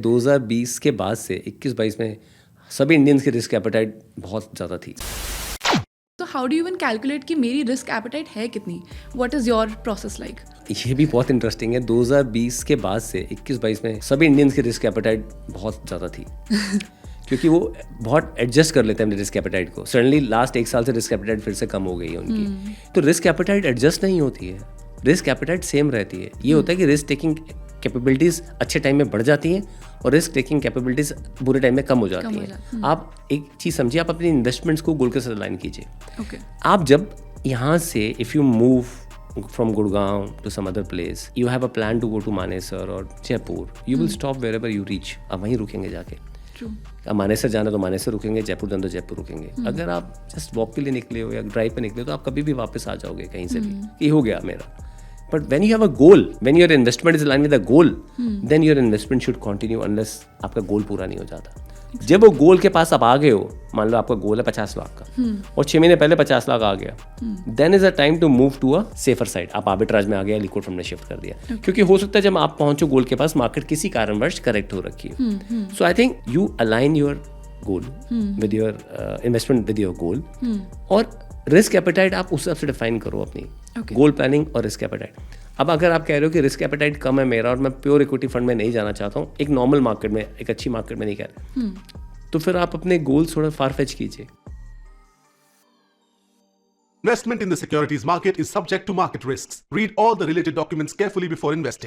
2020 के बाद से 21-22 में सभी इंडियंस की रिस्क एपेटाइट बहुत ज़्यादा थी। तो how do you even calculate कि मेरी रिस्क एपेटाइट है कितनी? What is your process like? ये भी बहुत इंटरेस्टिंग है। 2020 के बाद से 21-22 में सभी इंडियंस की रिस्क एपेटाइट बहुत ज़्यादा थी क्योंकि वो बहुत एडजस्ट कर लेते हैं अपने रिस्क एपेटाइट को। सडनली लास्ट एक साल से रिस्क एपेटाइट फिर से कम हो गई है उनकी। तो रिस्क एपेटाइट एडजस्ट नहीं होती है, रिस्क एपेटाइट सेम रहती है। ये होता है कि रिस्क टेकिंग कैपेबिलिटीज अच्छे टाइम में बढ़ जाती हैं और रिस्क टेकिंग कैपेबिलिटीज बुरे टाइम में कम हो जाती हैं। आप एक चीज़ समझिए, आप अपनी इन्वेस्टमेंट्स को गोल के साथ अलाइन कीजिए। आप जब यहाँ से if you move from Gurgaon to some other place, you have a plan to go to Manesar or Jaipur, you will stop wherever you reach. आप वहीं रुकेंगे जाके। अब मानेसर जाना तो मानेसर रुकेंगे, जयपुर जाना तो जयपुर रुकेंगे। अगर आप जस्ट वॉक के लिए निकले हो या ड्राइव पे निकले हो तो आप कभी भी वापस आ जाओगे कहीं से भी। ये हो गया मेरा। But when you have a goal, when your investment is aligned with a goal, then your investment should continue unless आपका गोल पूरा नहीं हो जाता। जब वो गोल के पास आप आ गए हो, मान लो आपका गोल है 50 लाख का और 6 महीने पहले 50 लाख आ गया, then is a time to move to a safer side. आप आर्बिट्राज में आ गया, लिक्विड फंड में शिफ्ट कर दिया। क्योंकि हो सकता है जब आप पहुंचो गोल के पास, मार्केट किसी कारणवश करेक्ट हो रखी है। So I think you align your goal with your investment with your goal, और रिस्क एपेटाइट आप उस हिसाब से डिफाइन करो अपनी गोल प्लानिंग और रिस्क एपेटाइट। अब अगर आप कह रहे हो कि रिस्क एपेटाइट कम है मेरा और मैं प्योर इक्विटी फंड में नहीं जाना चाहता हूँ, एक नॉर्मल मार्केट में, एक अच्छी मार्केट में नहीं कह रहे, तो फिर आप अपने गोल्स थोड़ा फार फेच कीजिए। Investment in the securities market is subject to market risks. Read all the related documents carefully before investing.